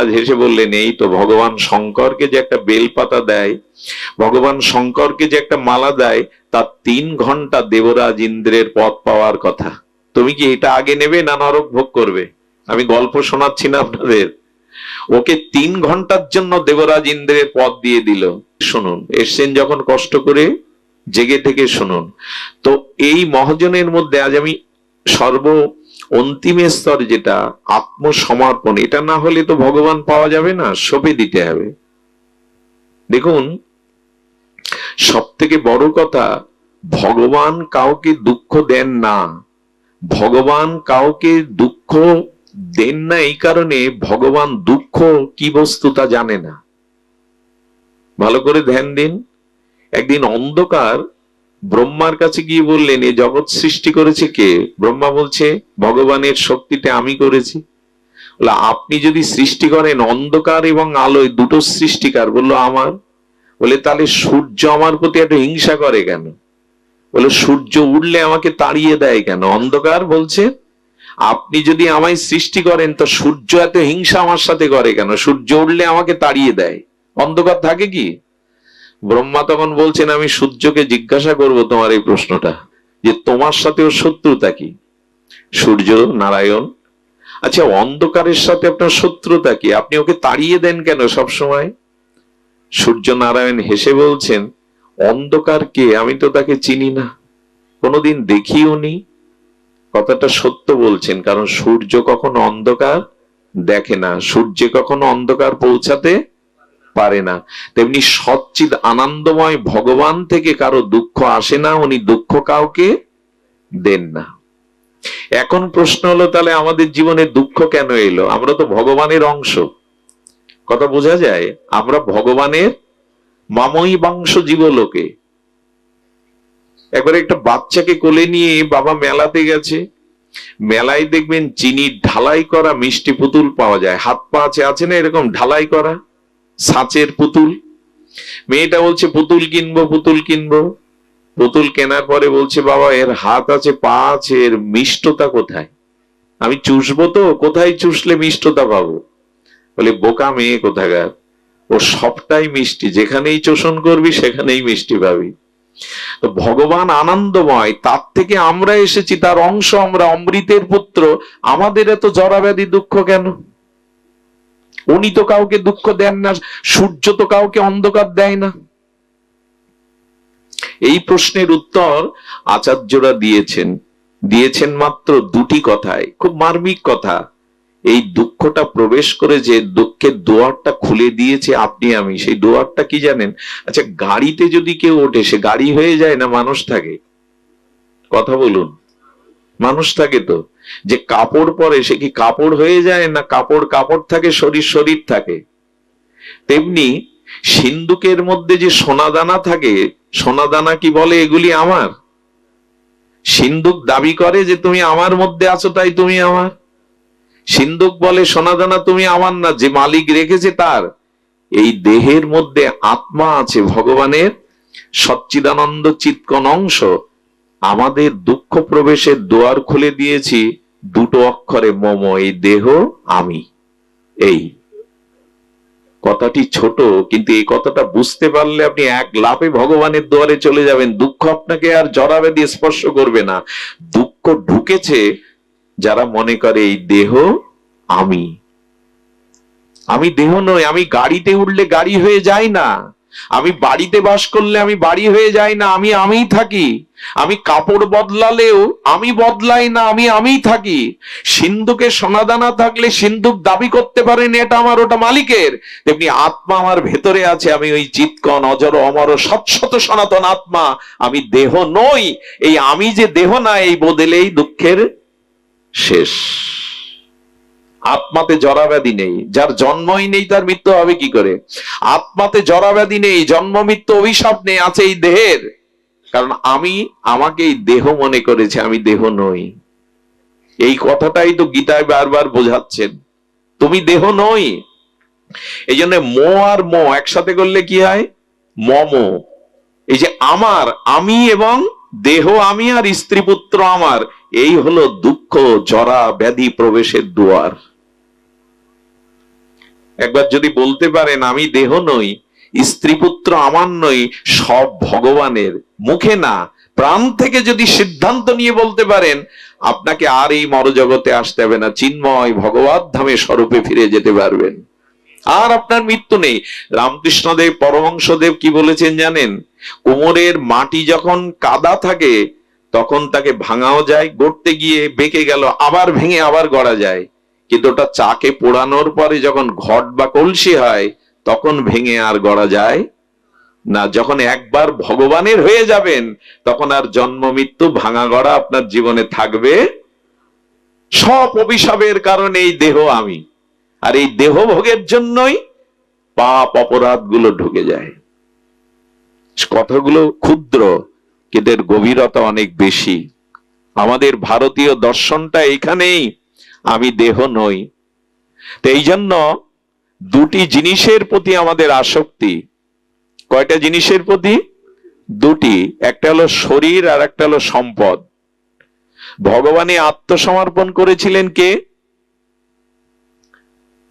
দেবরাজ হেসে বললেন, এই তো ভগবান শঙ্করকে যে একটা বেলপাতা দেয়, ভগবান শঙ্করকে যে একটা মালা দেয়, তার 3 ঘন্টা দেবরাজ ইন্দ্রের পদ পাওয়ার কথা। তুমি কি এটা আগে নেবে না নরক ভোগ করবে? আমি গল্প শোনাচ্ছি না আপনাদের। ওকে 3 ঘন্টার জন্য দেবরাজ ইন্দ্রের পদ দিয়ে দিল। শুনুন, এসছেন যখন কষ্ট করে, জেগে থেকে শুনুন। তো এই মহাজনের মধ্যে আজ আমি সর্ব অন্তিম স্তর যেটা আত্মসমর্পণ, এটা না হলে তো ভগবান পাওয়া যাবে না, সঁপে দিতে হবে। দেখুন, সব থেকে বড় কথা, ভগবান কাউকে দুঃখ দেন না। ভগবান কাউকে দুঃখ দেন না এই কারণে, ভগবান দুঃখ কি বস্তু তা জানে না। ভালো করে ধ্যান দিন। একদিন অন্ধকার ব্রহ্মার কাছে গিয়ে বললেন, এ জগৎ সৃষ্টি করেছে কে? ব্রহ্মা বলছে, ভগবানের শক্তিতে আমি করেছি। আপনি যদি সৃষ্টি করেন, অন্ধকার এবং আলোয় দুটো সৃষ্টিকার, বললো আমার। বলে তাহলে সূর্য আমার প্রতি এত হিংসা করে কেন? বলে সূর্য উঠলে আমাকে তাড়িয়ে দেয় কেন? অন্ধকার বলছে, আপনি যদি আমায় সৃষ্টি করেন তো সূর্য এত হিংসা আমার সাথে করে কেন? সূর্য উঠলে আমাকে তাড়িয়ে দেয়, অন্ধকার থাকে কি? ব্রহ্মা তখন বলছেন, আমি সূর্যকে জিজ্ঞাসা করব তোমার এই প্রশ্নটা, যে তোমার সাথে ওর শত্রুতা কি? সূর্য নারায়ণ, আচ্ছা অন্ধকারের সাথে আপনার শত্রুতা কি? আপনি ওকে তাড়িয়ে দেন কেন সব সময়? সূর্য নারায়ণ হেসে বলছেন, অন্ধকার কে? আমি তো তাকে চিনি না, কোনোদিন দেখিও নি। কথাটা সত্য বলছেন, কারণ সূর্য কখনো অন্ধকার দেখে না, সূর্যে কখনো অন্ধকার পৌঁছাতে পারে না। তেমনি সচ্চিদ আনন্দময় ভগবান থেকে কারো দুঃখ আসে না, উনি দুঃখ কাউকে দেন না। এখন প্রশ্ন হলো, তাহলে আমাদের জীবনে দুঃখ কেন এলো? আমরা তো ভগবানের অংশ, কথা বোঝা যায়? আমরা ভগবানের মাময়ী বাংশ জীবলোকে। একবার একটা বাচ্চাকে কোলে নিয়ে বাবা মেলাতে গেছে। মেলায় দেখবেন চিনির ঢালাই করা মিষ্টি পুতুল পাওয়া যায়, হাত পা আছে না এরকম ঢালাই করা ছাঁচের পুতুল। মেয়েটা বলছে পুতুল কিনবো, পুতুল কিনবো। পুতুল কেনার পরে বলছে, বাবা এর হাত আছে, পা আছে, এর মিষ্টতা কোথায়? আমি চুষবো তো, কোথায় চুষলে মিষ্টতা পাবো? বলে বোকা মেয়ে কোথাকার, ও সবটাই মিষ্টি, যেখানেই চোষণ করবি সেখানেই মিষ্টি পাবি। তো ভগবান আনন্দময়, তার থেকে আমরা এসেছি, তার অংশ আমরা, অমৃতের পুত্র। আমাদের এত জরাব্যাধি দুঃখ কেন? উনি তো কাউকে দুঃখ দেন না, সূর্য তো কাউকে অন্ধকার দেয় না। এই প্রশ্নের উত্তর আচার্যরা দিয়েছেন মাত্র 2টি কথায়, খুব মার্মিক কথা। এই দুঃখটা প্রবেশ করে যে দুঃখের দুয়ারটা খুলে দিয়েছে আপনি আমি, সেই দুয়ারটা কি জানেন? আচ্ছা, গাড়িতে যদি কেউ ওঠে, সে গাড়ি হয়ে যায় না মানুষ থাকে? কথা বলুন, মানুষ থাকে তো। যে কাপড় পরে, সে কি কাপড় হয়ে যায় না কাপড় কাপড় থাকে, শরীর শরীর থাকে? তেমনি সিন্দুকের মধ্যে যে সোনাদানা থাকে, সোনাদানা কি বলে এগুলি আমার? সিন্দুক দাবি করে যে তুমি আমার মধ্যে আছো, তাই তুমি আমার। সিন্দুক বলে সোনাদানা তুমি আমার না, যে মালিক রেখেছে তার। এই দেহের মধ্যে আত্মা আছে, ভগবানের সচ্চিদানন্দ চিৎকন অংশ। আমাদের দুঃখ প্রবেশের দুয়ার খুলে দিয়েছি 2টো অক্ষরে, মম, এই দেহ আমি। এই কথাটি ছোট, কিন্তু এই কথাটা বুঝতে পারলে আপনি এক লাফে ভগবানের দুয়ারে চলে যাবেন। দুঃখ আপনাকে আর জড়াবেদি স্পর্শ করবে না। দুঃখ ঢুকেছে যারা মনে করে এই দেহ আমি। আমি দেহ নই। আমি গাড়িতে উঠলে গাড়ি হয়ে যায় না, আমি বাড়িতে বাস করলে আমি বাড়ি হয়ে যাই না, আমি আমিই থাকি। আমি কাপড় বদলালেও আমি বদলাই না, আমি আমিই থাকি। সিন্ধুকে সোনাদানা থাকলে সিন্ধুক দাবি করতে পারেন এটা আমার, ওটা মালিকের। তেমনি আত্মা আমার ভেতরে আছে, আমি ওই চিৎকন অজর অমর সৎসত সনাতন আত্মা, আমি দেহ নই। এই আমি যে দেহ না, এই বদলেই দুঃখের শেষ। আত্মাতে জরাব্যাধি নেই, যার জন্মই নেই তার মৃত্যু হবে কি করে? আত্মাতে জরাব্যাধি নেই, জন্ম মৃত্যু অভিশাপ নেই, আছে এই দেহের। কারণ আমি আমাকে এই দেহ মনে করেছে, আমি দেহ নই। এই কথাটাই তো গীতায় বারবার বোঝাচ্ছেন, তুমি দেহ নই। এই জন্য মো আর মো একসাথে করলে কি হয়? মম। এই যে আমার, আমি এবং দেহ আমি আর স্ত্রী পুত্র আমার, এই হলো দুঃখ জরা ব্যাধি প্রবেশের দুয়ার। একবার যদি বলতে পারেন আমি দেহ নই, স্ত্রী পুত্র আমার নই, সব ভগবানের, মুখে না প্রাণ থেকে যদি সিদ্ধান্ত নিয়ে বলতে পারেন, আপনাকে আর এই মরজগতে আসতে হবে না, চিন্ময় ভগবত ধামে স্বরূপে ফিরে যেতে পারবেন, আর আপনার মৃত্যু নেই। রামকৃষ্ণদেব পরমহংসদেব কি বলেছেন জানেন? কোমরের মাটি যখন কাদা থাকে তখন তাকে ভাঙাও যায়, গড়তে গিয়ে বেঁকে গেল, আবার ভেঙে আবার গড়া যায়, কিন্তু ওটা চাকে পোড়ানোর পরে যখন ঘট বা কলসি হয় তখন ভেঙে আর গড়া যায় না। যখন একবার ভগবানের হয়ে যাবেন তখন আর জন্ম মৃত্যু ভাঙা গড়া আপনার জীবনে থাকবে। সব অভিশাপের কারণে এই দেহ আমি, আর এই দেহ ভোগের জন্যই পাপ অপরাধ গুলো ঢুকে যায়। কথাগুলো ক্ষুদ্র কিন্তু এর গভীরতা অনেক বেশি। আমাদের ভারতীয় দর্শনটা এখানেই, আমি দেহ নই। তো এই জন্য দুটি জিনিসের প্রতি আমাদের আসক্তি। কয়টা জিনিসের প্রতি? দুটি। একটা হলো শরীর আর একটা হলো সম্পদ। ভগবানে আত্মসমর্পণ করেছিলেন কে?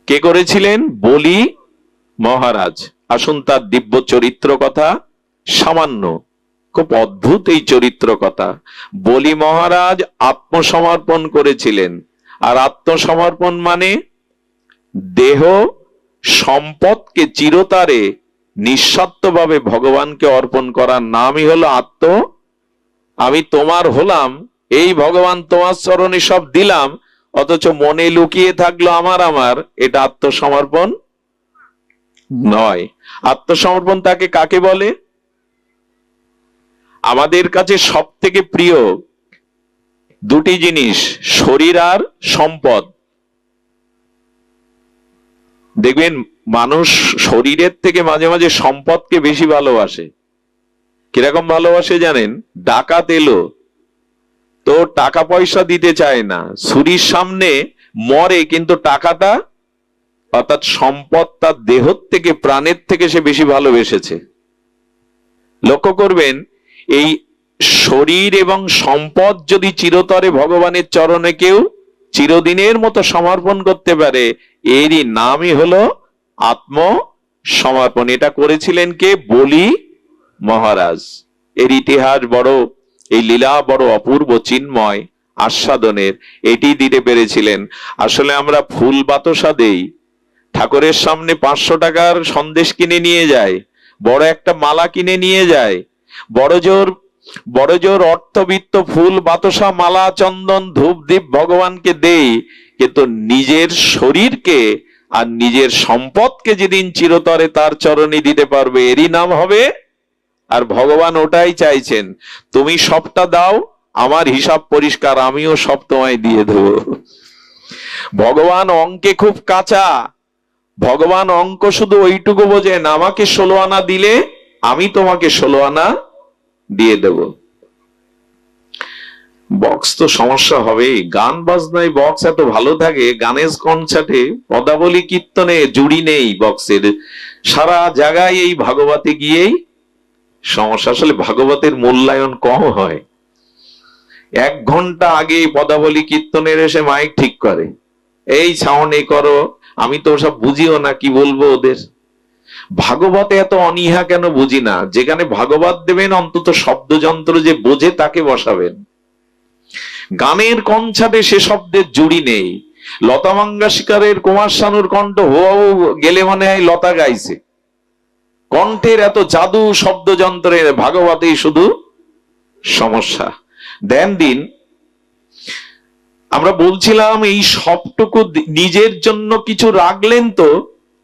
কে করেছিলেন? বলি মহারাজ। আসুন তার দিব্য চরিত্র কথা সামান্য, খুব অদ্ভুত এই চরিত্র কথা। বলি মহারাজ আত্মসমর্পণ করেছিলেন, আর আত্মসমর্পণ মানে দেহ সম্পদকে চিরতরে নিঃস্বার্থভাবে ভগবানকে অর্পণ করার নামই হলো আত্ম। আমি তোমার হলাম, এই ভগবান তোমার চরণে সব দিলাম, অথচ মনে লুকিয়ে থাকলো আমার আমার, এটা আত্মসমর্পণ নয়। আত্মসমর্পণ তাকে কাকে বলে? আমাদের কাছে সব থেকে প্রিয় দুটি জিনিস, শরীর আর সম্পদ। দেখবেন মানুষ শরীরের থেকে মাঝে মাঝে সম্পদকে বেশি ভালোবাসে। কিরকম ভালোবাসে জানেন? ডাকাত এলো তো টাকা পয়সা দিতে চায় না, ছুরির সামনে মরে, কিন্তু টাকাটা অর্থাৎ সম্পদ তার দেহ থেকে প্রাণের থেকে সে বেশি ভালোবেসেছে। লক্ষ্য করবেন, এই শরীর এবং সম্পদ যদি চিরতরে ভগবানের চরণে কেউ চিরদিনের মতো সমর্পণ করতে পারে, এরই নামই হলো আত্মসমর্পণ। এটা করেছিলেন কে? বলি মহারাজ। এর ইতিহাস বড়, এই লীলা বড় অপূর্ব, চিন্ময়, আস্বাদনের। এটি দিতে পেরেছিলেন। আসলে আমরা ফুল বাতাসা দেই, ঠাকুরের সামনে 500 টাকার সন্দেশ কিনে নিয়ে যায়, বড় একটা মালা কিনে নিয়ে যায়, বড় জোর অর্থবিত্ত ফুল বাতাসা মালা চন্দন ধূপ দীপ ভগবানকে দেই, কিন্তু নিজের শরীরকে আর নিজের সম্পদকে যেদিন চিরতরে তার চরণে দিতে পারবে, এরই নাম হবে। আর ভগবান ওটাই চাইছেন, তুমি সবটা দাও, আমার হিসাব পরিষ্কার, আমিও সব তোমায় দিয়ে দেব। ভগবান অঙ্কে খুব কাঁচা। ভগবান অঙ্ক শুধু ওইটুকু বোঝেন, আমাকে 16 আনা দিলে আমি তোমাকে 16 আনা দিয়ে দেব। বক্স তো সমস্যা হবেই, গান বাজনায় বক্স এত ভালো থাকে, গানের কনসার্টে পদাবলী কীর্তনে জুড়ি নেই বক্সের, সারা জায়গায় এই ভাগবতে গিয়েই সমস্যা। আসলে ভাগবতের মূল্যায়ন কম হয়। 1 ঘন্টা আগে পদাবলী কীর্তনের এসে মাইক ঠিক করে, এই সাউন্ড এ করো, আমি তো সব বুঝিও না, কি বলবো ওদের। ভাগবতে এত অনীহা কেন বুঝি না। যেখানে ভাগবত দেবেন অন্তত শব্দযন্ত্র যে বোঝে তাকে বসাবেন। গানের কনসার্টে সে শব্দের জুড়ি নেই। লতা মঙ্গেশকরের কুমার শানুর কণ্ঠ হো গেলে মনে হয় লতা গাইছে। কণ্ঠের এত জাদু শব্দযন্ত্রের, ভাগবতেই শুধু সমস্যা। দিন আমরা বলছিলাম এই সবটুকু নিজের জন্য কিছু রাখলেন তো।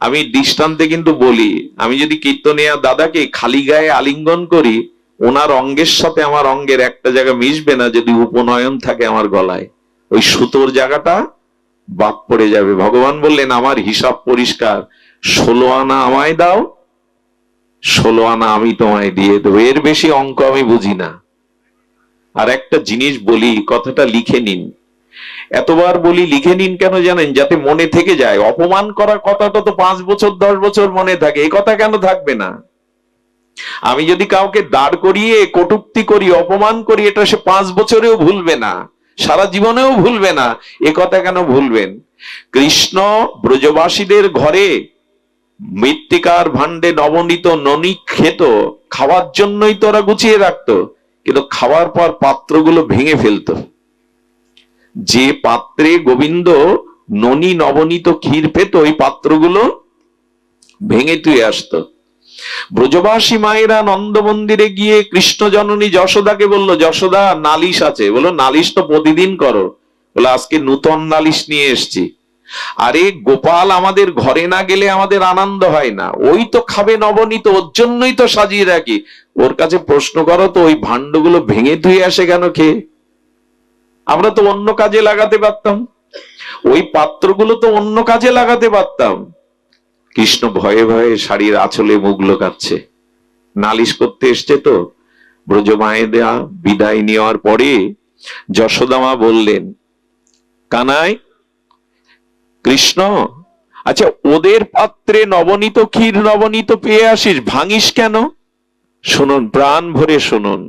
আমি দৃষ্টান্তে কিন্তু বলি, আমি যদি কীর্তনিয়া দাদাকে খালি গায়ে আলিঙ্গন করি, ওনার অঙ্গের সাথে আমার অঙ্গের একটা জায়গা মিশবে না। যদি উপনয়ন থাকে আমার গলায়, ওই সুতোর জায়গাটা বাদ পড়ে যাবে। ভগবান বললেন আমার হিসাব পরিষ্কার, 16 আনা আমায় দাও, 16 আনা আমি তোমায় দিয়ে দেবো, এর বেশি অঙ্ক আমি বুঝি না। আর একটা জিনিস বলি, কথাটা লিখে নিন। এতবার বলি লিখে নিন কেন জানেন? যাতে মনে থেকে যায়। অপমান করা কথাটা তো 5 বছর 10 বছর মনে থাকে, এই কথা কেন থাকবে না? আমি যদি কাউকে দাঁড় করিয়ে কটূক্তি করি, অপমান করি, এটা সে 5 বছরেও ভুলবে না, সারা জীবনেও ভুলবে না। এ কথা কেন ভুলবেন? কৃষ্ণ ব্রজবাসীদের ঘরে মৃত্তিকার ভাণ্ডে নবনীত ননি খেত, খাওয়ার জন্যই তো ওরা গুছিয়ে রাখতো, কিন্তু খাওয়ার পর পাত্রগুলো ভেঙে ফেলতো। যে পাত্রে গোবিন্দ ননি নবনীত ক্ষীর পেত, ওই পাত্রগুলো ভেঙে তুই আসতো। ব্রজবাসী মায়েরা নন্দ মন্দিরে গিয়ে কৃষ্ণ জননী যশোদাকে বলল, যশোদা নালিশ আছে। বলো, নালিশ তো প্রতিদিন করো। বলে, আজকে নূতন নালিশ নিয়ে এসছি। আরে গোপাল আমাদের ঘরে না গেলে আমাদের আনন্দ হয় না, ওই তো খাবে নবনীত, ওর জন্যই তো সাজিয়ে রাখি। ওর কাছে প্রশ্ন করো তো, ওই ভাণ্ডগুলো ভেঙে ধুয়ে আসে কেন খেয়ে? আমরা তো অন্য কাজে লাগাতে পারতাম, ওই পাত্রগুলো তো অন্য কাজে লাগাতে পারতাম। কৃষ্ণ ভয়ে ভয়ে শাড়ির আঁচলে মুখ লুকাচ্ছে, নালিশ করতে এসছে তো। ব্রজ মায়েরা বিদায় নেওয়ার পরে যশোদামা বললেন, কানাই, কৃষ্ণ, আচ্ছা ওদের পাত্রে নবনীত ক্ষীর নবনীত পেয়ে আসিস, ভাঙিস কেন? শুনুন, প্রাণ ভরে শুনুন,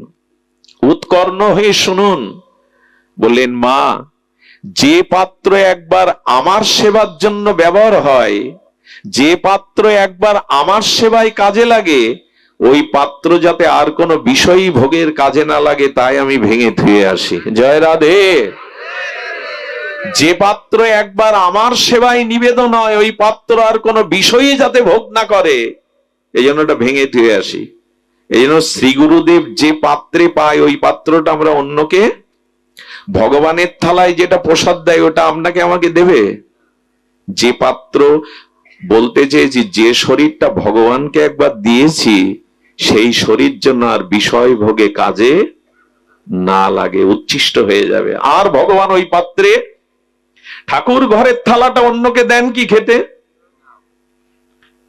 উৎকর্ণ হয়ে শুনুন। বললেন, মা, যে পাত্র একবার আমার সেবার জন্য ব্যবহার হয়, যে পাত্র একবার আমার সেবায় কাজে লাগে, ওই পাত্র যাতে আর কোনো বিষয়ী ভোগের কাজে না লাগে, তাই আমি ভেঙে ধুয়ে আসি। জয় রাধে। যে পাত্র একবার আমার সেবায় নিবেদন হয়, ওই পাত্র আর কোনো বিষয়ই যাতে ভোগ না করে, এই জন্য ওটা ভেঙে ধুয়ে আসি। এই জন্য শ্রী গুরুদেব যে পাত্রে পায়, ওই পাত্রটা আমরা অন্যকে, ভগবানের থালায় যেটা প্রসাদ দেয়, ওটা আপনাকে আমাকে দেবে? যে পাত্র, বলতে চেয়েছি, যে শরীরটা ভগবানকে একবার দিয়েছি, সেই শরীর জন্য আর বিষয় ভোগে কাজে না লাগে, উচ্ছিষ্ট হয়ে যাবে। আর ভগবান ওই পাত্রে, ঠাকুর ঘরের থালাটা অন্যকে দেন কি খেতে?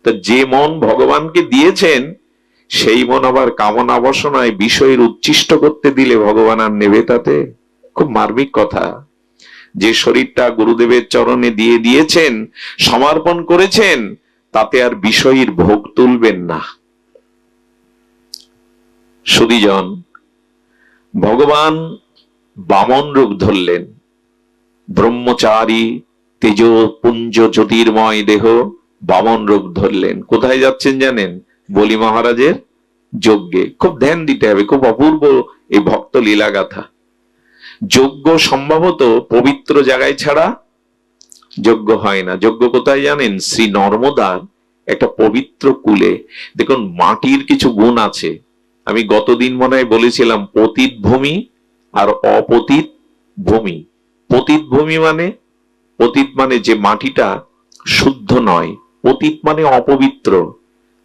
তো যে মন ভগবানকে দিয়েছেন, সেই মন আবার কামনা বাসনায় বিষয়ের উচ্ছিষ্ট করতে দিলে ভগবান আর নেবে তাতে? খুব মার্মিক কথা। যে শরীরটা গুরুদেবের চরণে দিয়ে দিয়েছেন, সমর্পণ করেছেন, তাতে আর বিষয়ের ভোগ তুলবেন না। সুধীজন, ভগবান বামন রূপ ধরলেন, ব্রহ্মচারী তেজ পুঞ্জ জ্যোতির্ময় দেহ বামন রূপ ধরলেন। কোথায় যাচ্ছেন জানেন? বলি মহারাজের যজ্ঞে। খুব ধ্যান দিতে হবে, খুব অপূর্ব এই ভক্ত লীলা গাথা। যজ্ঞ সম্ভবত পবিত্র জায়গায় ছাড়া যজ্ঞ হয় না। যজ্ঞ কোথায় জানেন? শ্রী নর্মদার একটা পবিত্র কূলে। দেখুন, মাটির কিছু গুণ আছে। আমি গতদিন মনে হয় বলেছিলাম, পতিত ভূমি আর অপতিত ভূমি। পতিত ভূমি মানে, পতিত মানে যে মাটিটা শুদ্ধ নয়, পতিত মানে অপবিত্র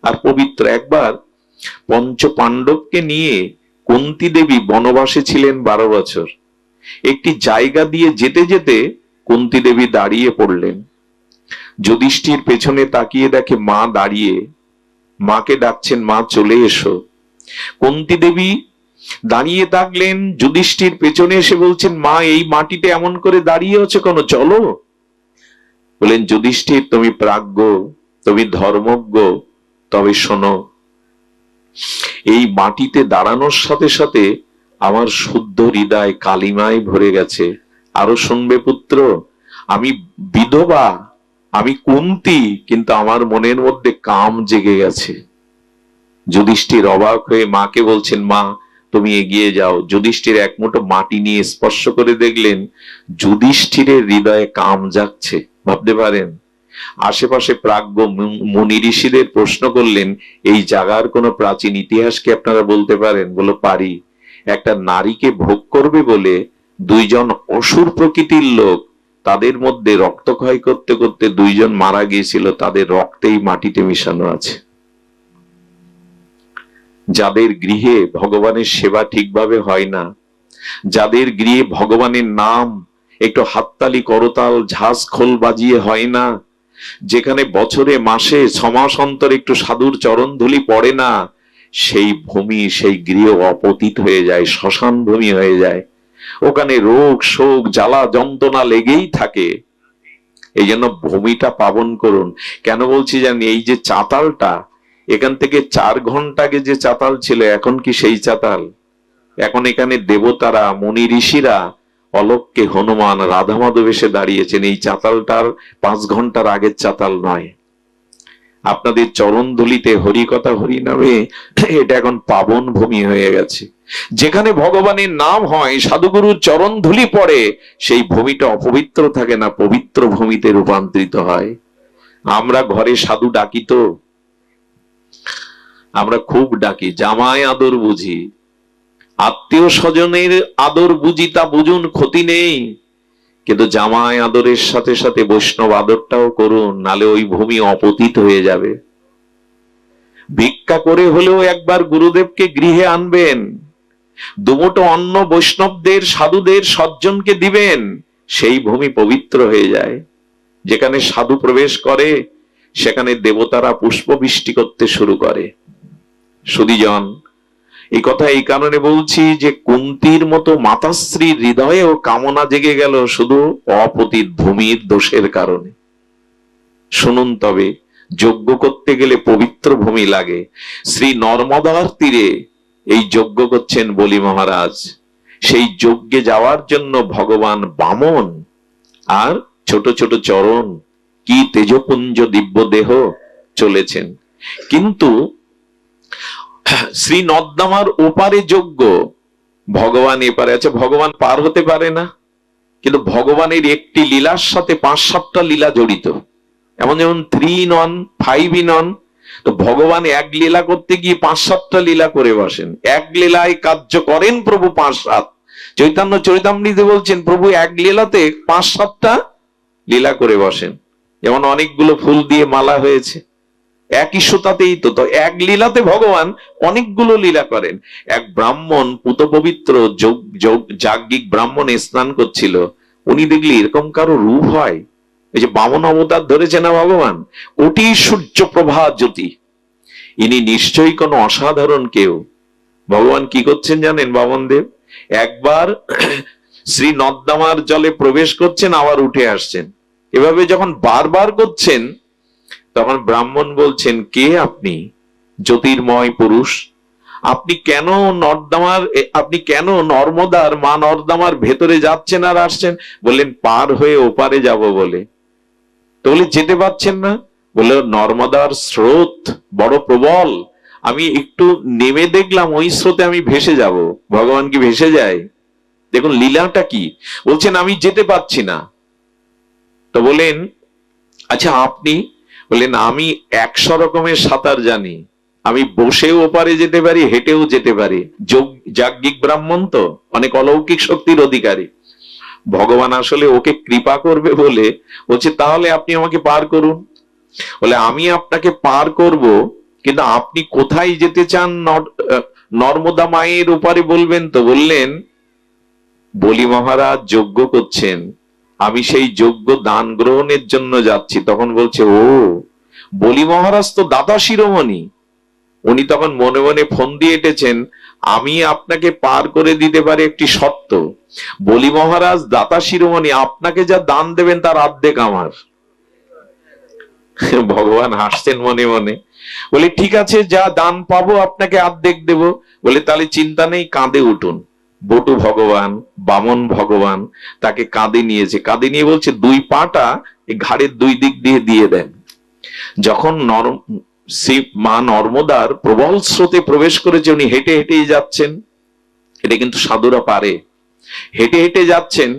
আর পবিত্র। একবার পঞ্চ পাণ্ডবকে নিয়ে কুন্তী দেবী বনবাসে ছিলেন 12 বছর। একটি জায়গা দিয়ে যেতে যেতে কুন্তী দেবী দাঁড়িয়ে পড়লেন। যুধিষ্ঠির পেছনে তাকিয়ে দেখে মা দাঁড়িয়ে, মাকে ডাকছেন, মা চলে এসো। কুন্তী দেবী দাঁড়িয়ে থাকলেন, যুধিষ্ঠির পেছনে এসে বলছেন, মা এই মাটিতে এমন করে দাঁড়িয়ে আছে কেন, চলো। বলেন, যুধিষ্ঠির তুমি প্রাজ্ঞ, তুমি ধর্মজ্ঞ, তবে শোনো, এই মাটিতে দাঁড়ানোর সাথে সাথে আমার শুদ্ধ হৃদয় কালিমায় ভরে গেছে। আরো শুনবে পুত্র, আমি বিধবা, আমি কুন্তী, কিন্তু আমার মনের মধ্যে কাম জেগে গেছে। যুধিষ্ঠির অবাক হয়ে মাকে বলছেন, মা তুমি এগিয়ে যাও। যুধিষ্ঠির এক মুঠো মাটি নিয়ে স্পর্শ করে দেখলেন যুধিষ্ঠিরের হৃদয়ে কাম জাগছে। ভাবতে পারেন? আশেপাশে প্রাজ্ঞ মুনি ঋষিদের প্রশ্ন করলেন, এই জায়গার কোন প্রাচীন ইতিহাস কি আপনারা বলতে পারেন? বলো, পারি। একটা নারীকে ভোগ করবে বলে দুইজন অসুর প্রকৃতির লোক, তাদের মধ্যে রক্তক্ষয় করতে করতে দুইজন মারা গিয়েছিল, তাদের রক্তেই মাটিতে মিশানো আছে। যাদের গৃহে ভগবানের সেবা ঠিকভাবে হয় না, যাদের গৃহে ভগবানের নাম একটু হাততালি করতাল ঝাঁজ খোল বাজিয়ে হয় না, যেখানে বছরে মাসে 6 মাস অন্তর একটু সাধুর চরণ ধুলি পড়ে না, সেই ভূমি, সেই গৃহ অপতিত হয়ে যায়, শ্মশান ভূমি হয়ে যায়। ওখানে রোগ শোক জ্বালা যন্ত্রণা লেগেই থাকে। এই জন্য ভূমিটা পাবন করুন। কেন বলছি জানি? এই যে চাতালটা, এখান থেকে 4 ঘন্টা আগে যে চাতাল ছিল, এখন কি সেই চাতাল? এখন এখানে দেবতারা, মুনি ঋষিরা, অলক্ষ্যে হনুমান, রাধা মাধব এসে দাঁড়িয়েছেন। এই চাতালটার 5 ঘন্টার আগের চাতাল নয়। আপনাদের চরণ ধুলিতে হরি কথা হরি নামে এটা এখন পাবন ভূমি হয়ে গেছে। যেখানে ভগবানের নাম হয়, সাধুগুরুর চরণ ধুলি পড়ে, সেই ভূমিটা অপবিত্র থাকে না, পবিত্র ভূমিতে রূপান্তরিত হয়। আমরা ঘরে সাধু ডাকি তো, আমরা খুব ডাকি, জামাই আদর বুঝি, আত্মীয় স্বজনের আদর বুঝি, তা বুঝুন, ক্ষতি নেই, কিন্তু জামাই আদরের সাথে সাথে বৈষ্ণব আদরটাও করুন, নালে ওই ভূমি অপতিত হয়ে যাবে। ভিক্ষা করে হলেও একবার গুরুদেবকে গৃহে আনবেন, দুমুঠো অন্ন বৈষ্ণবদের, সাধুদের, সজ্জনকে দিবেন, সেই ভূমি পবিত্র হয়ে যায়। যেখানে সাধু প্রবেশ করে সেখানে দেবতারা পুষ্প বৃষ্টি করতে শুরু করে। সুধীজন, এই কথা এই কারণে বলছি যে কুন্তির মতো মাতাশ্রীর হৃদয়েও কামনা জেগে গেল শুধু অপতিত ভূমির দোষের কারণে। শুনুন, তবে যজ্ঞ করতে গেলে পবিত্র ভূমি লাগে। শ্রী নর্মদার তীরে এই যজ্ঞ করছেন বলি মহারাজ। সেই যজ্ঞে যাওয়ার জন্য ভগবান বামন আর ছোট ছোট চরণ, কি তেজপুঞ্জ দিব্য দেহ চলেছেন। কিন্তু শ্রী নর্মদার ওপারে যজ্ঞ, ভগবান এপারে আছে। ভগবান পার হতে পারে না, কিন্তু ভগবানের একটি লীলার সাথে 5-7টা লীলা জড়িত। এমন যেমন 3 in 1, 5 in 1। তো ভগবান এক লীলা করতে গিয়ে 5-7টা লীলা করে বসেন। এক লীলায় কার্য করেন প্রভু 5-7। চৈতন্য চরিতামৃতে বলছেন প্রভু এক লীলাতে 5-7টা লীলা করে বসেন। যেমন অনেকগুলো ফুল দিয়ে মালা হয়েছে, একই সুতাতেই তো এক লীলাতে ভগবান অনেকগুলো লীলা করেন। এক ব্রাহ্মণ পুত পবিত্র যাজ্ঞিক ব্রাহ্মণ স্নান করছিল। উনি দেখলি এরকম কারো রূপ হয়? এই যে বামন অবতার ধরেছে না ভগবান, কোটি সূর্য প্রভা জ্যোতি, ইনি নিশ্চয়ই কোনো অসাধারণ কেউ। ভগবান কি করছেন জানেন? বামনদেব একবার শ্রী নর্মদার জলে প্রবেশ করছেন, আবার উঠে আসছেন। এভাবে যখন বারবার করছেন, তখন ব্রাহ্মণ বলছেন, কে আপনি? জ্যোতির্ময় পুরুষ, আপনি কেন নর্মদার, মা নর্মদার ভেতরে যাচ্ছেন আর আসছেন? বললেন পার হয়ে ওপারে যাব বলে। তো বলে যেতে পারছেন না? বললো নর্মদার স্রোত বড় প্রবল, আমি একটু নেমে দেখলাম ওই স্রোতে আমি ভেসে যাব। ভগবান কি ভেসে যায়? দেখুন লীলাটা কি। বলছেন আমি যেতে পারছি না। তো বলেন আচ্ছা আপনি? বললেন আমি 100 রকমের সাঁতার জানি, আমি বসেও ওপারে যেতে পারি, হেঁটেও যেতে পারি। যাজ্ঞিক ব্রাহ্মণ তো অনেক অলৌকিক শক্তির অধিকারী। ভগবান আসলে ওকে কৃপা করবে বলে বলছে তাহলে আপনি আমাকে পার করুন। বলে আমি আপনাকে পার করব, কিন্তু আপনি কোথায় যেতে চান? নর্মদা মায়ের ওপারে বলবেন তো। বললেন বলি মহারাজ যজ্ঞ করছেন, আমি সেই যজ্ঞ দান গ্রহণের জন্য যাচ্ছি। তখন বলছে ও, বলি মহারাজ তো দাতা শিরোমণি। উনি তখন মনে মনে ফোন দিয়ে এঁটেছেন, আমি আপনাকে পার করে দিতে পারি একটি শর্ত, বলি মহারাজ দাতা শিরোমণি, আপনাকে যা দান দেবেন তার অর্ধেক আমার। ভগবান হাসছেন মনে মনে, বলে ঠিক আছে, যা দান পাবো আপনাকে অর্ধেক দেব। বলে তাহলে চিন্তা নেই, কাঁধে উঠুন। বটু ভগবান, বামন ভগবান তাকে কাঁধে নিয়েছে। কাঁধে নিয়ে বলছে 2 পাটা ঘাড়ের 2 দিক দিয়ে দিয়ে দেন। যখন মা নর্মদার প্রবল স্রোতে প্রবেশ করেছে, উনি হেঁটে হেঁটেই যাচ্ছেন। এটা কিন্তু সাধুরা পারে, হেঁটে হেঁটে যাচ্ছেন।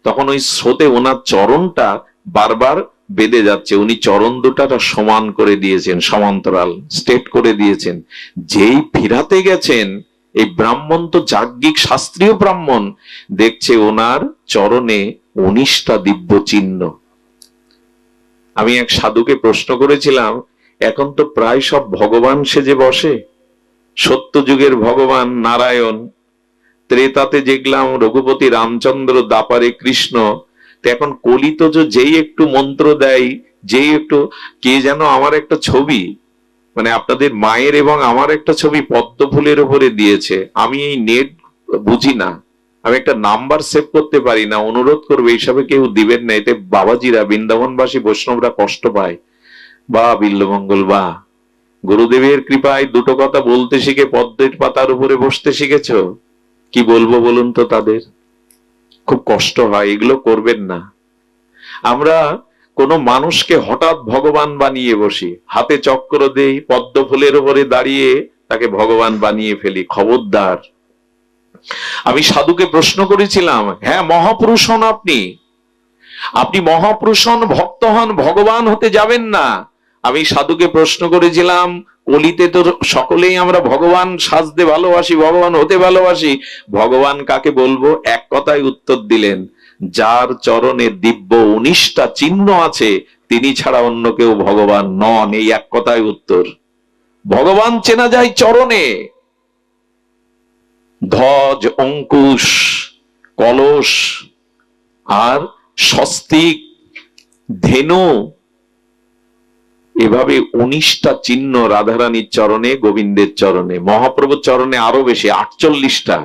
তখন ওই স্রোতে ওনার চরণটা বারবার বেঁধে যাচ্ছে। উনি চরণ দুটাটা সমান করে দিয়েছেন, সমান্তরাল স্ট্রেট করে দিয়েছেন। যেই ফিরাতে গেছেন, এই ব্রাহ্মণ তো যাজ্ঞিক শাস্ত্রীয় ব্রাহ্মণ, দেখছে ওনার চরণে 19টা দিব্য চিহ্ন। আমি এক সাধুকে প্রশ্ন করেছিলাম, এখন তো প্রায় সব ভগবান সেজে বসে, সত্য যুগের ভগবান নারায়ণ, ত্রেতাতে দেখলাম রঘুপতি রামচন্দ্র, দাপারে কৃষ্ণ, তো এখন কলিত যেই একটু মন্ত্র দেয়, যেই একটু, কে যেন আমার একটা ছবি, মানে আপনাদের মায়ের এবং আমার একটা ছবি পদ্ম ফুলের উপরে দিয়েছে। আমি এই নেট বুঝি না, আমি একটা নাম্বার সেভ করতে পারি না। অনুরোধ করবো এইসবে কেউ দিবেন না, এতে বাবাজিরা, বৃন্দাবনবাসী বৈষ্ণবরা কষ্ট পায়। বা বিল্লমঙ্গল, বা গুরুদেবের কৃপায় 2টো কথা বলতে শিখে পদ্মের পাতার উপরে বসতে শিখেছ। কি বলবো বলুন তো, তাদের খুব কষ্ট হয়। এগুলো করবেন না। আমরা কোন মানুষকে হঠাৎ ভগবান বানিয়ে বসি, হাতে চক্র দেই, পদ্ম ফুলের উপরে দাঁড়িয়ে তাকে ভগবান বানিয়ে ফেলি, খবরদার। আমি সাধুকে প্রশ্ন করেছিলাম, হ্যাঁ মহাপুরুষ হন আপনি, আপনি মহাপুরুষ হন, ভক্ত হন, ভগবান হতে যাবেন না। আমি সাধুকে প্রশ্ন করেছিলাম, কলিতে তো সকলেই আমরা ভগবান সাজতে ভালোবাসি, ভগবান হতে ভালোবাসি, ভগবান কাকে বলবো? এক কথায় উত্তর দিলেন, যার চরণে দিব্য 19টা চিহ্ন আছে তিনি ছাড়া অন্য কেউ ভগবান নন। এই এক কথায় উত্তর। ভগবান চেনা যায় চরণে। ধ্বজ, অঙ্কুশ, কলস আর স্বস্তিক, ধেনু, এভাবে 19টা চিহ্ন রাধারানীর চরণে, গোবিন্দের চরণে, মহাপ্রভুর চরণে আরো বেশি, 48টা।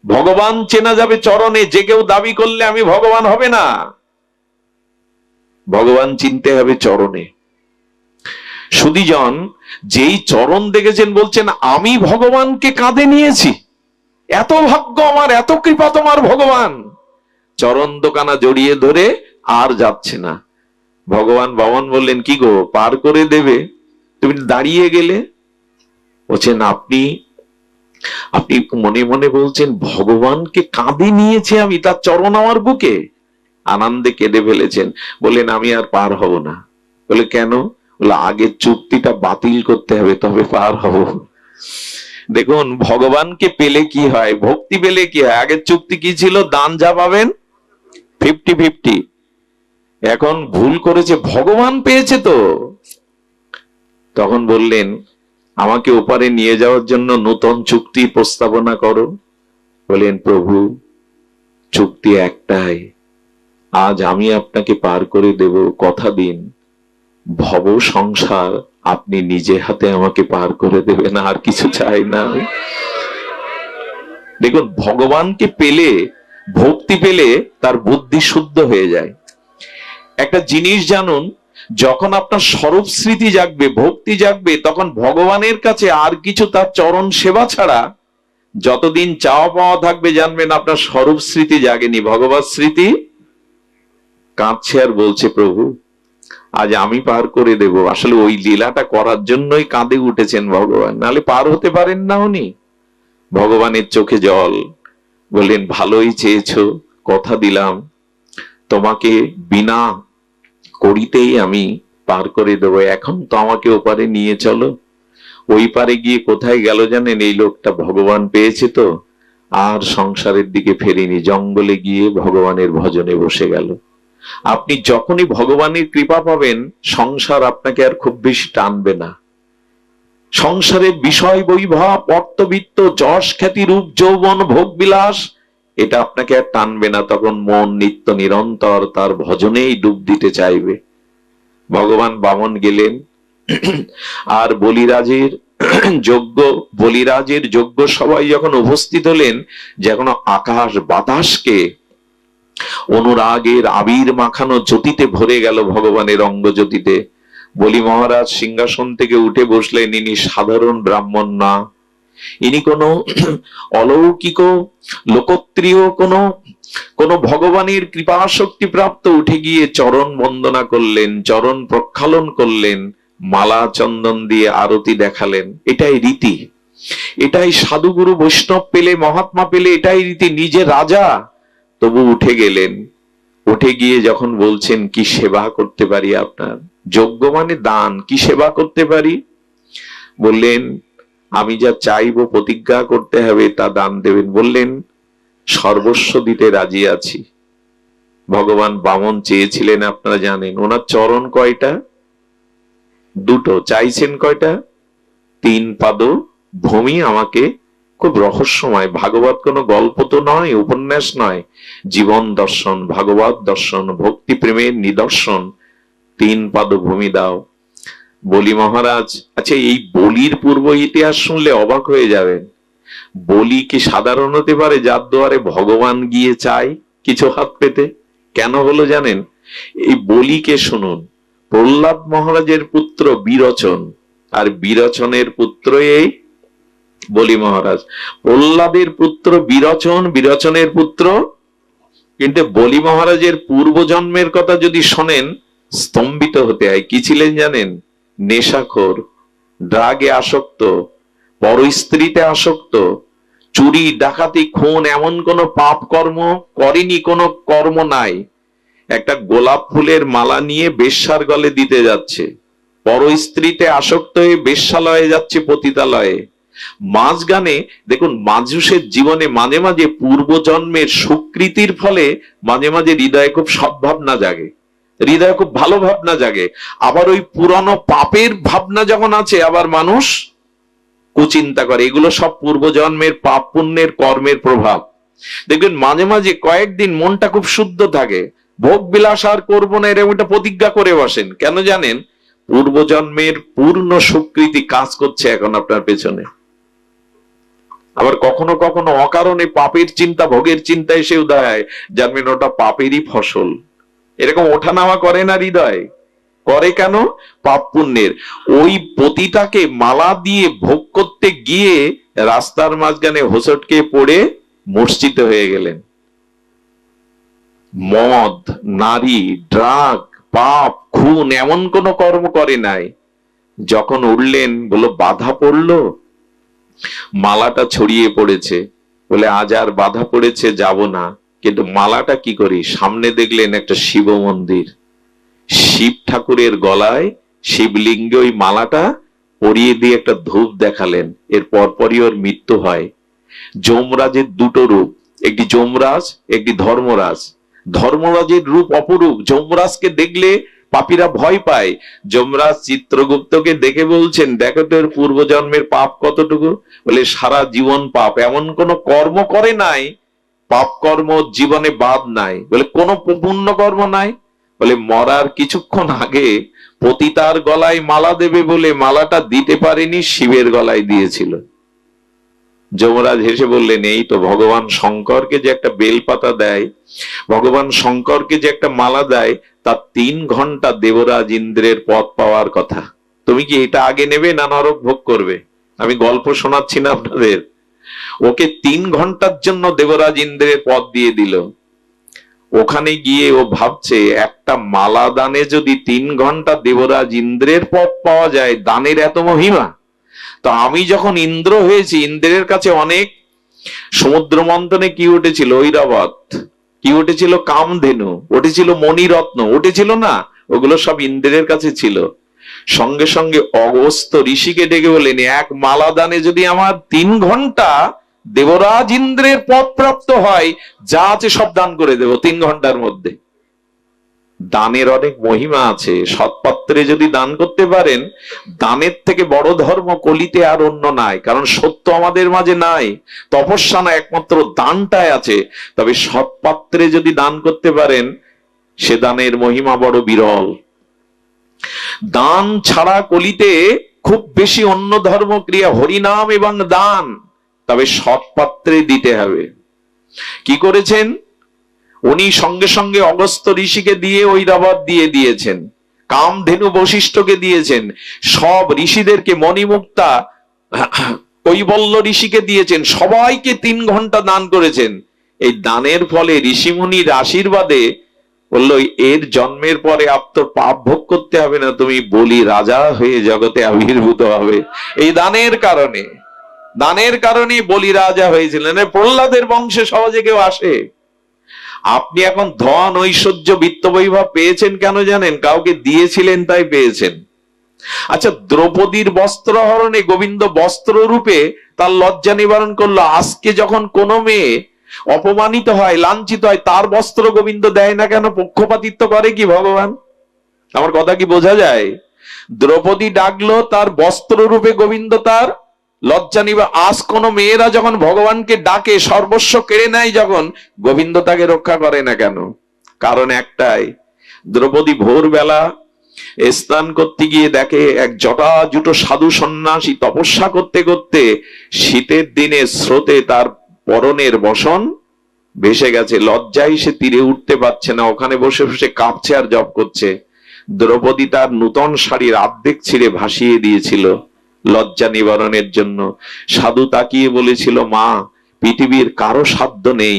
ভগবান চেনা যাবে চরণে। যে কেউ দাবি করলে আমি ভগবান হবে না, ভগবান চিনতে হবে চরণে। সুধীজন যেই চরণ দেখেছেন বলছেন আমি ভগবানকে কাঁধে নিয়েছি, এত ভাগ্য আমার, এত কৃপা তোমার ভগবান। চরণ দোকানা জড়িয়ে ধরে আর যাচ্ছে না। ভগবান বামন বললেন, কি গো, পার করে দেবে? তুমি দাঁড়িয়ে গেলে। বলছেন আপনি আপনি মনে মনে বলছেন ভগবানকে কাঁধে নিয়েছে আমি, তার চরণ আমার বুকে। আনন্দে কেঁদে ফেলেছেন। বললেন আমি আর পার হব না। বলে কেন? বলে আগের চুক্তিটা বাতিল করতে হবে, তবে পার হব। দেখুন ভগবানকে পেলে কি হয়, ভক্তি পেলে কি হয়। আগের চুক্তি কি ছিল? দান যা পাবেন 50-50। এখন ভুল করেছে, ভগবান পেয়েছে তো। তখন বললেন আমাকে ওপারে নিয়ে যাওয়ার জন্য নতুন চুক্তি প্রস্তাবনা করো। বলেন প্রভু চুক্তি একটাই, আজ আমি আপনাকে পার করে দেব, কথা দিন। ভব সংসার আপনি নিজে হাতে আমাকে পার করে দেবেন, আর কিছু চাই না। দেখুন ভগবানকে পেলে, ভক্তি পেলে তার বুদ্ধি শুদ্ধ হয়ে যায়। একটা জিনিস জানুন, যখন আপনার স্বরূপ স্মৃতি জাগবে, ভক্তি জাগবে, তখন ভগবানের কাছে আর কিছু তার চরণ সেবা ছাড়া যতদিন চাওয়া পাওয়া থাকবে, জানবেন আপনার স্বরূপ স্মৃতি জাগেনি, ভগবত স্মৃতি কাঁদছে আর বলছে প্রভু আজ আমি পার করে দেব। আসলে ওই লীলাটা করার জন্যই কাঁদে উঠেছেন ভগবান, নাহলে পার হতে পারেন না উনি। ভগবানের চোখে জল। বললেন ভালোই চেয়েছো, কথা দিলাম তোমাকে বিনা করিতেই আমি পার করে দেবো। এখন তো আমাকে ওপারে নিয়ে চলো। ওই পারে গিয়ে কোথায় গেল জানেন? এই লোকটা ভগবান পেয়েছে তো আর সংসারের দিকে ফেরেনি, জঙ্গলে গিয়ে ভগবানের ভজনে বসে গেল। আপনি যখনই ভগবানের কৃপা পাবেন, সংসার আপনাকে আর খুব বেশি টানবে না। সংসারের বিষয় বৈভব, অর্থবিত্ত, যশ, খ্যাতি, রূপ, যৌবন, ভোগ বিলাস, এটা আপনাকে আর টানবে না। তখন মন নিত্য নিরন্তর তার ভজনেই ডুব দিতে চাইবে। ভগবান বামন গেলেন আর বলিরাজের যজ্ঞ সবাই যখন উপস্থিত হলেন, যখন আকাশ বাতাসকে অনুরাগের আবির মাখানো জ্যোতিতে ভরে গেল, ভগবানের অঙ্গ জ্যোতিতে। বলি মহারাজ সিংহাসন থেকে উঠে বসলেন। ইনি সাধারণ ব্রাহ্মণ না, ইনি কোন অলৌকিক লোকত্রিয় কোন ভগবানের কৃপা শক্তি প্রাপ্ত। উঠে গিয়ে চরণ বন্দনা করলেন, চরণ প্রক্ষালন করলেন, মালা চন্দন দিয়ে আরতি দেখালেন। এটাই রীতি, এটাই সাধুগুরু বৈষ্ণব পেলে, মহাত্মা পেলে এটাই রীতি। নিজে রাজা তবু উঠে গেলেন। উঠে গিয়ে যখন বলছেন কি সেবা করতে পারি আপনার? যজ্ঞ মানে দান, কি সেবা করতে পারি? বললেন আমি যা চাইবো, প্রতিজ্ঞা করতে হবে, তা দান দেবেন। বললেন সর্বস্ব দিতে রাজি আছি। ভগবান বামন চেয়েছিলেন আপনারা জানেন, ওনার চরণ কয়টা? দুটো। চাইছেন কয়টা? 3 পাদ ভূমি আমাকে। খুব রহস্যময়। ভাগবত কোনো গল্প তো নয়, উপন্যাস নয়, জীবন দর্শন, ভাগবত দর্শন, ভক্তি প্রেমের নিদর্শন। 3 পাদ ভূমি দাও। বলি মহারাজ, আচ্ছা এই বলির পূর্ব ইতিহাস শুনলে অবাক হয়ে যাবেন। বলি কি সাধারণ হতে পারে যার দুয়ারে ভগবান গিয়ে চায় কিছু হাত পেতে? কেন হলো জানেন? এই বলিকে শুনুন। প্রহ্লাদ মহারাজের পুত্র বিরোচন, আর বিরোচনের পুত্র এই বলি মহারাজ। প্রহ্লাদের পুত্র বিরোচন, বিরোচনের পুত্র। কিন্তু বলি মহারাজের পূর্ব জন্মের কথা যদি শোনেন, স্তম্ভিত হতে হয়। কি ছিলেন জানেন? নেশাখোর, ড্রাগে আসক্ত, পরস্ত্রীতে আসক্ত, চুরি ডাকাতি খুন এমন কোন পাপ কর্ম করেনি, কোন কর্ম নাই। একটা গোলাপ ফুলের মালা নিয়ে বেশ্যার গলে দিতে যাচ্ছে, পরস্ত্রীতে আসক্ত হয়ে বেশ্যালয়ে যাচ্ছে, পতিতালয়ে। মাঝখানে দেখুন, মানুষের জীবনে মাঝে মাঝে পূর্বজন্মের সুকৃতির ফলে মাঝে মাঝে হৃদয়ে খুব সদ্ভাবনা জাগে, হৃদয়ে খুব ভালো ভাবনা জাগে। আবার ওই পুরানো পাপের ভাবনা যখন আছে, আবার মানুষ কুচিন্তা করে। এগুলো সব পূর্বজন্মের পাপ পুণ্যের কর্মের প্রভাব। দেখবেন মাঝে মাঝে কয়েকদিন মনটা খুব শুদ্ধ থাকে, ভোগ বিলাস আর করবো না, এরকম একটা প্রতিজ্ঞা করে বসেন। কেন জানেন? পূর্বজন্মের পূর্ণ সুকৃতি কাজ করছে এখন আপনার পেছনে। আবার কখনো কখনো অকারণে পাপের চিন্তা, ভোগের চিন্তা এসে উদয় হয়, জানবেন ওটা পাপেরই ফসল। এরকম ওঠানামা করে না হৃদয়? করে কেন? পাপ পুণ্যের। ওই পতিতাকে মালা দিয়ে ভোগ করতে গিয়ে রাস্তার মাঝখানে হোঁচটকে পড়ে মূর্ছিত হয়ে গেলেন। মদ, নারী, ড্রাগ, পাপ, খুন এমন কোন কর্ম করে নাই। যখন উঠলেন, বলো বাধা পড়লো, মালাটা ছড়িয়ে পড়েছে, বলে আজ আর বাধা পড়েছে যাব না। কিন্তু মালাটা কি করি, সামনে দেখলেন একটা শিব মন্দির, শিব ঠাকুরের গলায় শিবলিঙ্গে ওই মালাটা পরিয়ে দিয়ে একটা ধূপ দেখালেন। এর পরপরই ওর মৃত্যু হয়। যমরাজের দুটো রূপ, একটি যমরাজ, একটি ধর্মরাজ। ধর্মরাজের রূপ অপরূপ, যমরাজকে দেখলে পাপীরা ভয় পায়। যমরাজ চিত্রগুপ্তকে দেখে বলছেন, দেখো তোর পূর্বজন্মের পাপ কতটুকু। বলে সারা জীবন পাপ, এমন কোন কর্ম করে নাই, পাপ কর্ম জীবনে বাদ নাই। বলে কোন পুণ্য কর্ম নাই। বলে মরার কিছুক্ষণ আগে পতিতার গলায় মালা দেবে বলে মালাটা দিতে পারেনি, শিবের গলায় দিয়েছিল। যমরাজ হেসে বললেন, এই তো ভগবান শঙ্করকে যে একটা বেলপাতা দেয়, ভগবান শঙ্করকে যে একটা মালা দেয়, তার 3 ঘন্টা দেবরাজ ইন্দ্রের পদ পাওয়ার কথা। তুমি কি এটা আগে নেবে না নরক ভোগ করবে? আমি গল্প শোনাচ্ছি না আপনাদের। ওকে 3 ঘন্টার জন্য দেবরাজ ইন্দ্রের পদ দিয়ে দিল। ওখানে গিয়ে ও ভাবছে, একটা মালা দানে যদি 3 ঘন্টা দেবরাজ ইন্দ্রের পদ পাওয়া যায়, দানের এত মহিমা। তো আমি যখন ইন্দ্র হয়েছি, ইন্দ্রের কাছে অনেক সমুদ্র মন্থনে কি উঠেছিল? ঐরাবত। কি উঠেছিল? কামধেনু উঠেছিল, মণিরত্ন উঠেছিল না, ওগুলো সব ইন্দ্রের কাছে ছিল। সঙ্গে সঙ্গে অগস্ত্য ঋষিকে ডেকে বলেন, এক মালা দানে যদি আমার 3 ঘন্টা দেবরাজ ইন্দ্রের পদ প্রাপ্ত হয়, যা আছে সব দান করে দেব 3 ঘন্টার মধ্যে। দানের অনেক মহিমা আছে। সৎপাত্রে যদি দান করতে পারেন, দানের থেকে বড় ধর্ম কলিতে আর অন্য নাই। কারণ সত্য আমাদের মাঝে নাই, তপস্যা না, একমাত্র দানটাই আছে। তবে সৎপাত্রে যদি দান করতে পারেন, সে দানের মহিমা বড় বিরল। দান ছাড়া কলিতে খুব বেশি অন্য ধর্ম ক্রিয়া, হরিনাম এবং দান। তবে সৎপাত্রে দিতে হবে। কি করেছেন উনি? সঙ্গে সঙ্গে অগস্ত্য ঋষিকে দিয়ে ঐরাবত দিয়ে দিয়েছেন, কামধেনু বশিষ্ঠকে দিয়েছেন, সব ঋষিদেরকে, মণিমুক্তা কৈবল্য ঋষিকে দিয়েছেন, সবাইকে 3 ঘন্টা দান করেছেন। এই দানের ফলে ঋষিমুনির আশীর্বাদে বললো, এর জন্মের পরে আপনার পাপ ভোগ করতে হবে না, তুমি বলি রাজা হয়ে জগতে আবির্ভূত হবে। এই দানের কারণে, দানের কারণে বলি রাজা হয়েছিলেন। প্রহ্লাদের বংশে সহজে কেউ আসে? আপনি এখন ধন, ঐশ্বর্য, বিত্ত বৈভব পেয়েছেন কেন জানেন? কাউকে দিয়েছিলেন তাই পেয়েছেন। আচ্ছা, দ্রৌপদীর বস্ত্র হরণে গোবিন্দ বস্ত্র রূপে তার লজ্জা নিবারণ করলো। আজকে যখন কোনো মেয়ে অপমানিত হয়, লাঞ্ছিত হয়, তার বস্ত্র গোবিন্দ দেয় না কেন? পক্ষপাতিত্ব করে কি ভগবান? আমার কথা কি বোঝা যায়? দ্রৌপদী ডাকলো, তার বস্ত্র রূপে গোবিন্দ তার লজ্জা নিবা। আজ কোন মেয়েরা যখন ভগবানকে ডাকে, সর্বস্ব কেড়ে নেয় যখন, গোবিন্দ তাকে রক্ষা করে না কেন? কারণ একটাই, দ্রৌপদী ভোরবেলা স্নান করতে গিয়ে দেখে এক জটাজুটো সাধু সন্ন্যাসী তপস্যা করতে করতে শীতের দিনে স্রোতে তার পরনের বসন ভেসে গেছে। লজ্জায় সে তীরে উঠতে পারছে না, ওখানে বসে বসে কাঁপছে আর জপ করছে। দ্রৌপদী তার নূতন শাড়ির অর্ধেক ছিঁড়ে ভাসিয়ে দিয়েছিল লজ্জা নিবারণের জন্য। সাধু তাকিয়ে বলেছিল, মা, পৃথিবীর কারো সাধ্য নেই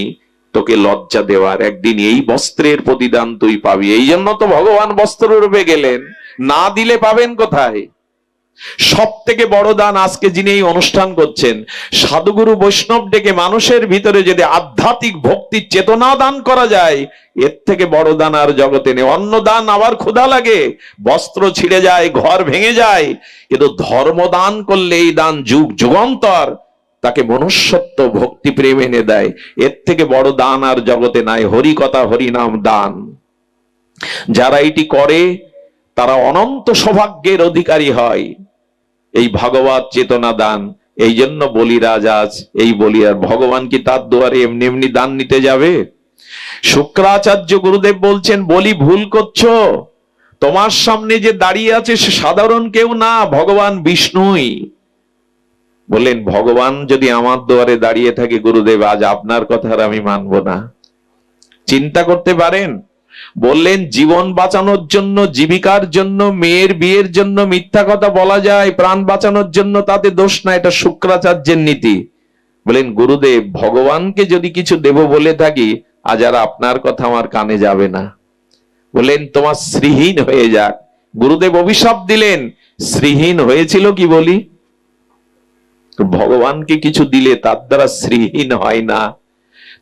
তোকে লজ্জা দেওয়ার, একদিন এই বস্ত্রের প্রতিদান তুই পাবি। এই জন্য তো ভগবান বস্ত্র রূপে গেলেন, না দিলে পাবেন কোথায়? সব থেকে বড় দান আজকে যিনি এই অনুষ্ঠান করছেন, সাধুগুরু বৈষ্ণব ডেকে মানুষের ভিতরে যদি আধ্যাত্মিক ভক্তির চেতনা দান করা যায়, এর থেকে বড় দান আর জগতে নেই। অন্য দান আবার ক্ষুধা লাগে, বস্ত্র ছিঁড়ে যায়, ঘর ভেঙে যায়, কিন্তু ধর্ম দান করলে এই দান যুগ যুগান্তর তাকে মনুষ্যত্ব ভক্তি প্রেম এনে দেয়। এর থেকে বড় দান আর জগতে নাই। হরি কথা হরিনাম দান যারা এটি করে তারা অনন্ত সৌভাগ্যের অধিকারী হয়। এই ভগবত চেতনা দান। এই জন্য বলিরাজ আজ এই বলি, আর ভগবান কি তার দুয়ারে এমনি এমনি দান নিতে যাবে? শুক্রাচার্য গুরুদেব বলছেন, বলি ভুল করছো, তোমার সামনে যে দাঁড়িয়ে আছে সে সাধারণ কেউ না, ভগবান বিষ্ণুই। বললেন, ভগবান যদি আমার দুয়ারে দাঁড়িয়ে থাকে গুরুদেব, আজ আপনার কথা আর আমি মানব না। চিন্তা করতে পারেন? বললেন, জীবন বাঁচানোর জন্য, জীবিকার জন্য, মেয়ের বিয়ের জন্য মিথ্যা কথা বলা যায়, প্রাণ বাঁচানোর জন্য তাতে দোষ না, এটা শুক্রাচার্যের নীতি। বলেন, গুরুদেব ভগবানকে যদি কিছু দেব বলে থাকি, আজ আর আপনার কথা আমার কানে যাবে না। বলেন, তোমার শ্রীহীন হয়ে যাক। গুরুদেব অভিশাপ দিলেন, শ্রীহীন হয়েছিল কি বলি? ভগবানকে কিছু দিলে তার দ্বারা শ্রীহীন হয় না।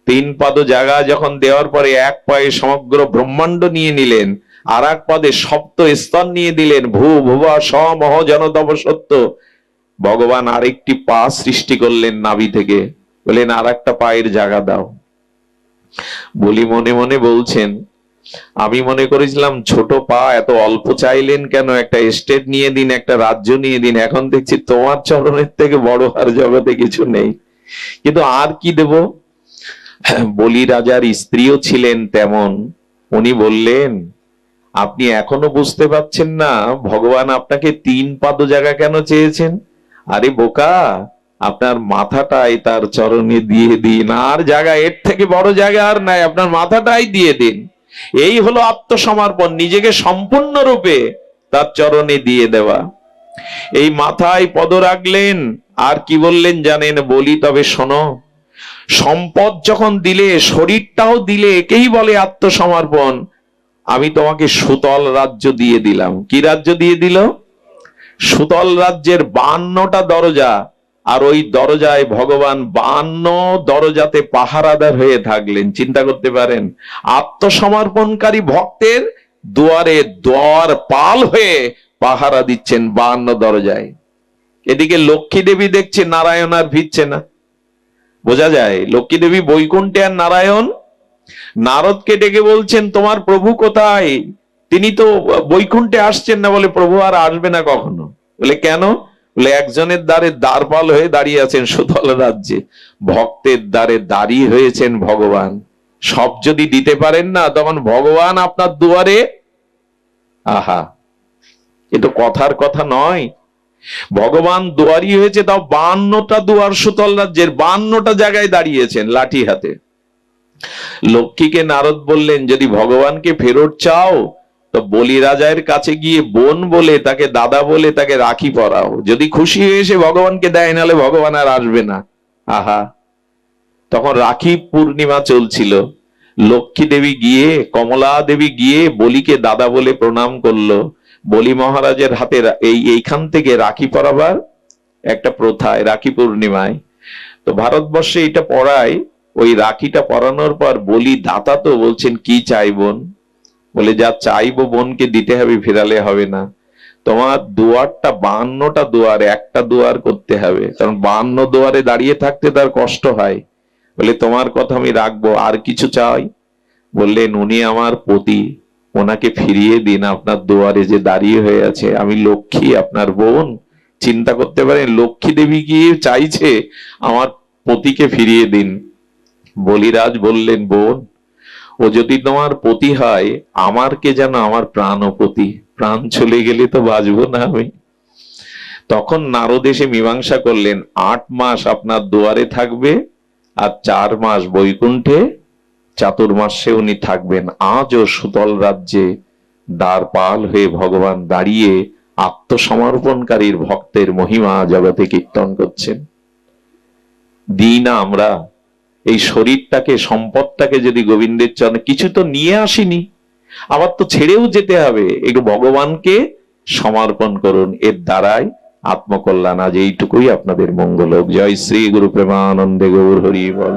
3 পদ জায়গা যখন দেওয়ার পরে এক পায়ে সমগ্র ব্রহ্মাণ্ড নিয়ে নিলেন, আর এক পদে সপ্ত স্তর নিয়ে দিলেন, ভূ ভুবা সমহ জনতব সত্য। ভগবান আরেকটি পা সৃষ্টি করলেন নাভি থেকে, বলেন আর একটা পায়ের জায়গা দাও। বলি মনে মনে বলছেন, আমি মনে করেছিলাম ছোট পা, এত অল্প চাইলেন কেন? একটা স্টেট নিয়ে দিন, একটা রাজ্য নিয়ে দিন। এখন দেখছি তোমার চরণের থেকে বড় আর জগতে কিছু নেই, কিন্তু আর কি দেব? বলি রাজার স্ত্রীও ছিলেন তেমন। উনি বললেন, আপনি এখনো বুঝতে পারছেন না ভগবান আপনাকে 3 পাদ জায়গা কেন চেয়েছেন? আরে বোকা, আপনার মাথাটাই তার চরণে দিয়ে দিন, আর জায়গা এর থেকে বড় জায়গা আর নাই, আপনার মাথাটাই দিয়ে দিন। এই হলো আত্মসমর্পণ, নিজেকে সম্পূর্ণরূপে তার চরণে দিয়ে দেওয়া। এই মাথায় পদ রাখলেন, আর কি বললেন জানেন? বলি তবে শোনো, সম্পদ যখন দিলে, শরীরটাও দিলে, একেই বলে আত্মসমর্পণ। আমি তোমাকে সুতল রাজ্য দিয়ে দিলাম। কি রাজ্য দিয়ে দিল? সুতল রাজ্যের 52টা দরজা, আর ওই দরজায় ভগবান 52 দরজাতে পাহারাদার হয়ে থাকলেন। চিন্তা করতে পারেন? আত্মসমর্পণকারী ভক্তের দুয়ারে দ্বার পাল হয়ে পাহারা দিচ্ছেন 52 দরজায়। এদিকে লক্ষ্মী দেবী দেখছে নারায়ণ আর ভিড়ছে না। বোঝা যায় লক্ষ্মী দেবী বৈকুণ্ঠে আর নারায়ণ। নারদকে ডেকে বলছেন, তোমার প্রভু কোথায়? তিনি তো বৈকুণ্ঠে আসছেন না। বলে, প্রভু আর আসবে না কখনো। বলে, কেন? বলে, একজনের দ্বারে দ্বারপাল হয়ে দাঁড়িয়ে আছেন সুতল রাজ্যে, ভক্তের দ্বারে দাঁড়িয়ে হয়েছেন ভগবান। সব যদি দিতে পারেন না, তখন ভগবান আপনার দুয়ারে। আহা, এ তো কথার কথা নয়। ভগবান দুয়ারি হয়েছে, তাও 52টা দুয়ার সুতল রাজ্যের, 52টা জায়গায় দাঁড়িয়েছেন লাঠি হাতে। লক্ষ্মীকে নারদ বললেন, যদি ভগবানকে ফেরত চাও তো বলি রাজার কাছে গিয়ে বোন বলে, তাকে দাদা বলে, তাকে রাখি পরাও। যদি খুশি হয়ে এসে ভগবানকে দেয়, নাহলে ভগবান আর আসবে না। আহা, তখন রাখি পূর্ণিমা চলছিল। লক্ষ্মী দেবী গিয়ে, কমলা দেবী গিয়ে বলিকে দাদা বলে প্রণাম করলো। বলি মহারাজের হাতে এইখান থেকে রাখি পরাবার একটা প্রথায়, রাখি পূর্ণিমায়। তো ভারতবর্ষে এটা পড়ায়। ওই রাখিটা পরানোর পর বলি দাতা তো বলছেন, কি চাই বোন? বলে, যা চাইবো বোনকে দিতে হবে, ফেরালে হবে না। তোমার দুয়ারটা 52টা দুয়ার, একটা দুয়ার করতে হবে, কারণ 52 দুয়ারে দাঁড়িয়ে থাকতে তার কষ্ট হয়। বলে, তোমার কথা আমি রাখবো। আর কিছু চাই? বললেন, উনি আমার পতি, ওনাকে ফিরিয়ে দিন, আপনার দুয়ারে যে দাঁড়িয়ে হয়ে আছে। আমি লক্ষ্মী, আপনার বোন। চিন্তা করতে পারেন, লক্ষ্মী দেবী গিয়ে চাইছে আমার পতিকে ফিরিয়ে দিন। বলিরাজ বললেন, বোন, ও যদি তোমার পতি হয়, আমার কে যেন আমার প্রাণপতি। প্রাণ চলে গেলে তো বাঁচবো না আমি। তখন নারদ এসে মীমাংসা করলেন, 8 মাস আপনার দুয়ারে থাকবে, আর 4 মাস বৈকুণ্ঠে, চাতুর্মাসে উনি থাকবেন। আজও সুতল রাজ্যে দ্বারপাল হয়ে ভগবান দাঁড়িয়ে আত্মসমর্পণকারীর ভক্তের মহিমা জগতে কীর্তন করছেন। দিই না আমরা? এই শরীরটাকে, সম্পদটাকে যদি গোবিন্দের চরণে, কিছু তো নিয়ে আসিনি, আবার তো ছেড়েও যেতে হবে, একটু ভগবানকে সমর্পণ করুন, এর দ্বারাই আত্মকল্যাণ। আজ এইটুকুই আপনাদের মঙ্গল হোক। জয় শ্রী গুরু প্রেমানন্দে গৌর হরি বল।